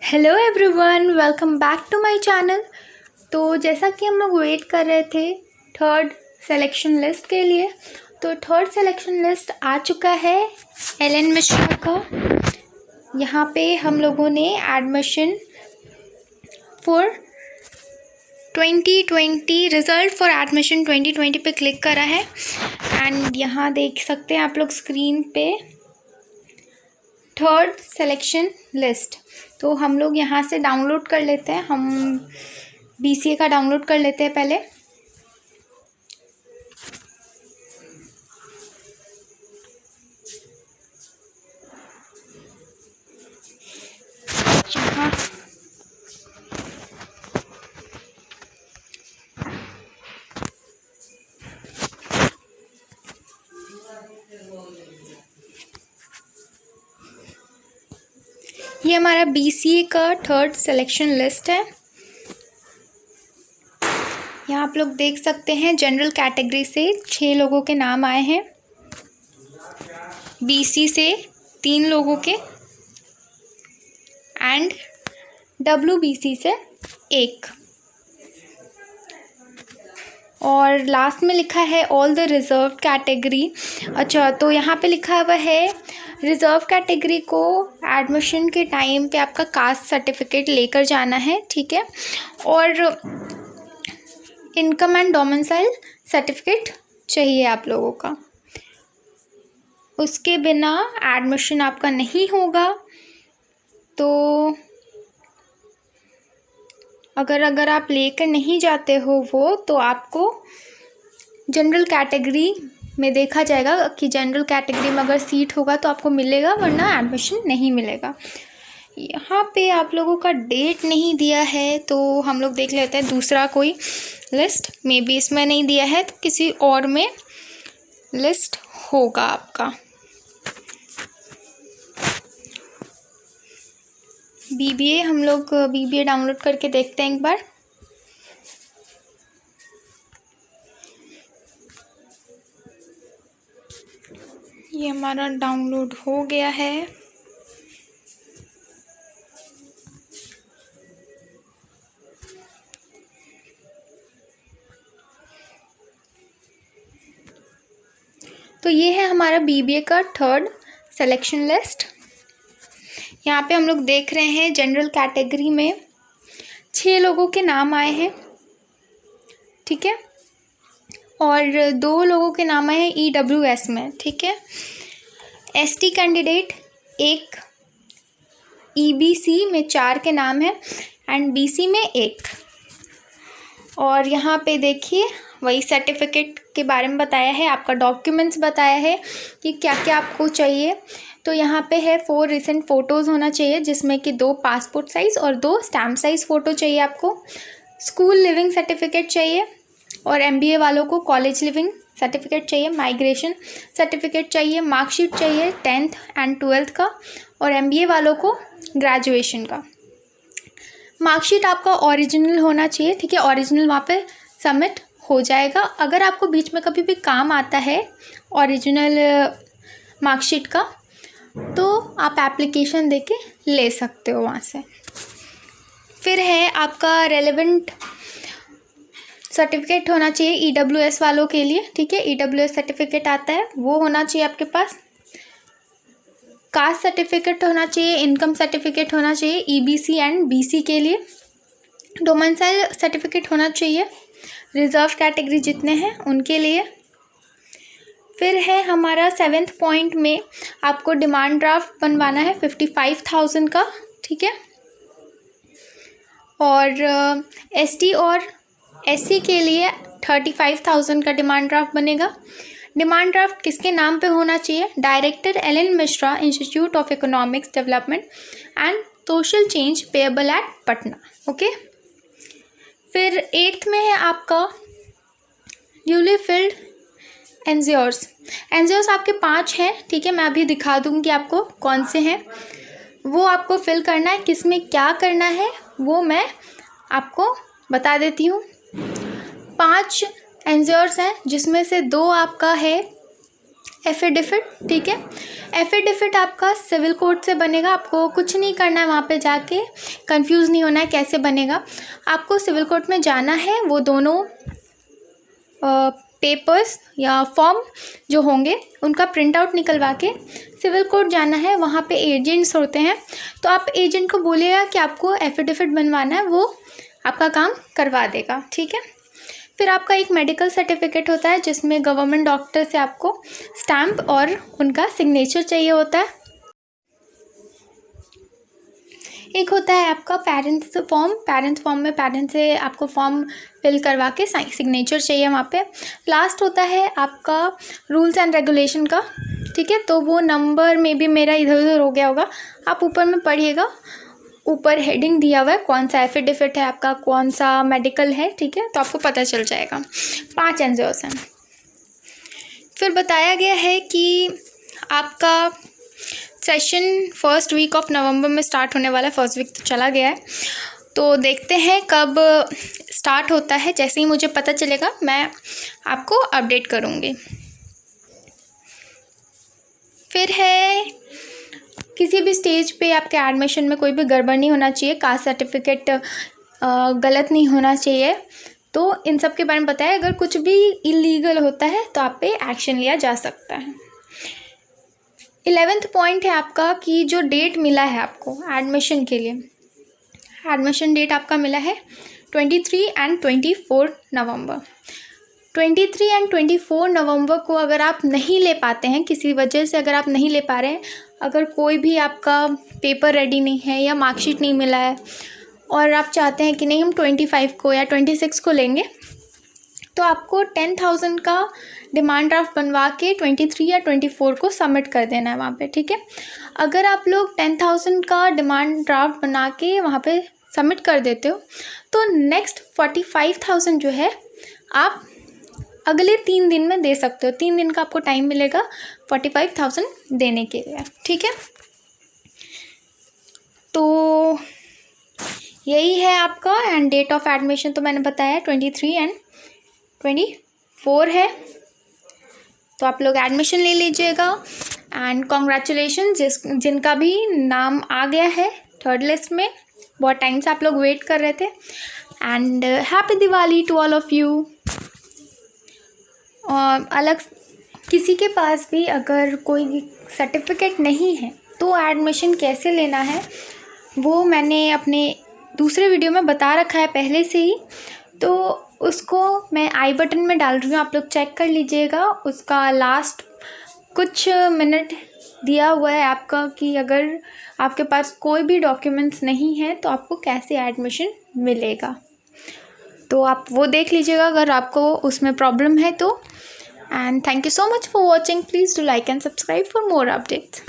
Hello everyone, welcome back to my channel. तो जैसा कि हम लोग वेट कर रहे थे थर्ड सिलेक्शन लिस्ट के लिए, तो थर्ड सिलेक्शन लिस्ट आ चुका है एलन मिश्रा का। यहाँ पे हम लोगों ने admission for 2020 result for admission 2020 पे क्लिक करा है एंड यहाँ देख सकते हैं आप लोग स्क्रीन पे थर्ड सिलेक्शन लिस्ट। तो हम लोग यहाँ से डाउनलोड कर लेते हैं, हम BCA का डाउनलोड कर लेते हैं पहले। यहाँ ये हमारा BCA का थर्ड सिलेक्शन लिस्ट है। यहाँ आप लोग देख सकते हैं जनरल कैटेगरी से 6 लोगों के नाम आए हैं, BC से 3 लोगों के एंड WBC से 1, और लास्ट में लिखा है ऑल द रिज़र्व कैटेगरी। अच्छा, तो यहाँ पे लिखा हुआ है रिज़र्व कैटेगरी को एडमिशन के टाइम पे आपका कास्ट सर्टिफिकेट लेकर जाना है, ठीक है, और इनकम एंड डोमिसाइल सर्टिफिकेट चाहिए आप लोगों का। उसके बिना एडमिशन आपका नहीं होगा। तो अगर आप लेकर नहीं जाते हो वो, तो आपको जनरल कैटेगरी में देखा जाएगा कि जनरल कैटेगरी में अगर सीट होगा तो आपको मिलेगा, वरना एडमिशन नहीं मिलेगा। यहाँ पे आप लोगों का डेट नहीं दिया है, तो हम लोग देख लेते हैं दूसरा कोई लिस्ट। मे बी इसमें नहीं दिया है तो किसी और में लिस्ट होगा आपका। BBA हम लोग BBA डाउनलोड करके देखते हैं एक बार। ये हमारा डाउनलोड हो गया है। तो ये है हमारा BBA का थर्ड सिलेक्शन लिस्ट। यहाँ पे हम लोग देख रहे हैं जनरल कैटेगरी में 6 लोगों के नाम आए हैं, ठीक है, और 2 लोगों के नाम आए हैं EWS में, ठीक है। ST कैंडिडेट 1, EBC में 4 के नाम हैं एंड BC में 1। और यहाँ पे देखिए वही सर्टिफिकेट के बारे में बताया है, आपका डॉक्यूमेंट्स बताया है कि क्या क्या आपको चाहिए। तो यहाँ पे है 4 रिसेंट फ़ोटोज़ होना चाहिए, जिसमें कि 2 पासपोर्ट साइज़ और 2 स्टैम्प साइज़ फ़ोटो चाहिए आपको। स्कूल लिविंग सर्टिफिकेट चाहिए, और MBA वालों को कॉलेज लिविंग सर्टिफिकेट चाहिए, माइग्रेशन सर्टिफिकेट चाहिए, मार्कशीट चाहिए 10th एंड 12th का, और MBA वालों को ग्रेजुएशन का। मार्कशीट आपका ओरिजिनल होना चाहिए, ठीक है, ओरिजिनल वहाँ पे सबमिट हो जाएगा। अगर आपको बीच में कभी भी काम आता है ओरिजिनल मार्कशीट का, तो आप एप्लीकेशन देके ले सकते हो वहाँ से। फिर है आपका रेलेवेंट सर्टिफिकेट होना चाहिए EWS वालों के लिए, ठीक है, EWS सर्टिफिकेट आता है वो होना चाहिए आपके पास। कास्ट सर्टिफिकेट होना चाहिए, इनकम सर्टिफिकेट होना चाहिए EBC एंड BC के लिए। डोमिसाइल सर्टिफिकेट होना चाहिए रिज़र्व कैटेगरी जितने हैं उनके लिए। फिर है हमारा 7th पॉइंट में आपको डिमांड ड्राफ्ट बनवाना है 55,000 का, ठीक है, और ST और SC के लिए 35,000 का डिमांड ड्राफ्ट बनेगा। डिमांड ड्राफ्ट किसके नाम पे होना चाहिए? Director Alan Mishra, institute of economics development and social change, payable at Patna, okay. फिर 8th में है आपका न्यूली फिल्ड एनजीओर्स आपके 5 हैं, ठीक है, मैं अभी दिखा दूँगी आपको कौन से हैं। वो आपको फिल करना है, किस में क्या करना है वो मैं आपको बता देती हूँ। 5 एनजीओर्स हैं, जिसमें से 2 आपका है एफिडेविट, ठीक है। एफिडेविट आपका सिविल कोर्ट से बनेगा, आपको कुछ नहीं करना है, वहाँ पे जाके कंफ्यूज नहीं होना है कैसे बनेगा। आपको सिविल कोर्ट में जाना है, वो दोनों पेपर्स या फॉर्म जो होंगे उनका प्रिंट आउट निकलवा के सिविल कोर्ट जाना है। वहाँ पे एजेंट्स होते हैं, तो आप एजेंट को बोलिएगा कि आपको एफिडेविट बनवाना है, वो आपका काम करवा देगा, ठीक है। फिर आपका एक मेडिकल सर्टिफिकेट होता है जिसमें गवर्नमेंट डॉक्टर से आपको स्टैम्प और उनका सिग्नेचर चाहिए होता है। एक होता है आपका पेरेंट्स फॉर्म में पेरेंट्स से आपको फॉर्म फिल करवा के सिग्नेचर चाहिए वहाँ पे। लास्ट होता है आपका रूल्स एंड रेगुलेशन का, ठीक है। तो वो नंबर में भी मेरा इधर उधर हो गया होगा, आप ऊपर में पढ़िएगा, ऊपर हेडिंग दिया हुआ है कौन सा एफिडेविट है आपका, कौन सा मेडिकल है, ठीक है, तो आपको पता चल जाएगा। 5 एनजीओस हैं। फिर बताया गया है कि आपका session first week of November में स्टार्ट होने वाला है। फर्स्ट वीक तो चला गया है, तो देखते हैं कब स्टार्ट होता है। जैसे ही मुझे पता चलेगा मैं आपको अपडेट करूँगी। फिर है किसी भी स्टेज पे आपके एडमिशन में कोई भी गड़बड़ नहीं होना चाहिए, कास्ट सर्टिफिकेट गलत नहीं होना चाहिए, तो इन सब के बारे में बताया। अगर कुछ भी इलीगल होता है तो आप पे एक्शन लिया जा सकता है। 11th पॉइंट है आपका कि जो डेट मिला है आपको एडमिशन के लिए, एडमिशन डेट आपका मिला है 23 एंड 24 नवंबर। 23 एंड 24 नवंबर को अगर आप नहीं ले पाते हैं, किसी वजह से अगर आप नहीं ले पा रहे हैं, अगर कोई भी आपका पेपर रेडी नहीं है या मार्कशीट नहीं मिला है और आप चाहते हैं कि नहीं हम 25 को या 26 को लेंगे, तो आपको 10,000 का डिमांड ड्राफ्ट बनवा के 23 या 24 को सबमिट कर देना है वहाँ पे, ठीक है। अगर आप लोग 10,000 का डिमांड ड्राफ्ट बना के वहाँ पे सबमिट कर देते हो तो नेक्स्ट 45,000 जो है आप अगले 3 दिन में दे सकते हो। 3 दिन का आपको टाइम मिलेगा 45,000 देने के लिए, ठीक है। तो यही है आपका। एंड डेट ऑफ एडमिशन तो मैंने बताया 23 एंड 24 है, तो आप लोग एडमिशन ले लीजिएगा। एंड कॉन्ग्रेचुलेशन जिनका भी नाम आ गया है 3rd लिस्ट में, बहुत टाइम से आप लोग वेट कर रहे थे। And happy Diwali to all of you. और अलग किसी के पास भी अगर कोई सर्टिफिकेट नहीं है तो एडमिशन कैसे लेना है वो मैंने अपने दूसरे वीडियो में बता रखा है पहले से ही, तो उसको मैं आई बटन में डाल रही हूँ, आप लोग चेक कर लीजिएगा। उसका लास्ट कुछ मिनट दिया हुआ है आपका कि अगर आपके पास कोई भी डॉक्यूमेंट्स नहीं है तो आपको कैसे एडमिशन मिलेगा, तो आप वो देख लीजिएगा अगर आपको उसमें प्रॉब्लम है तो। And thank you so much for watching. Please do like and subscribe for more updates.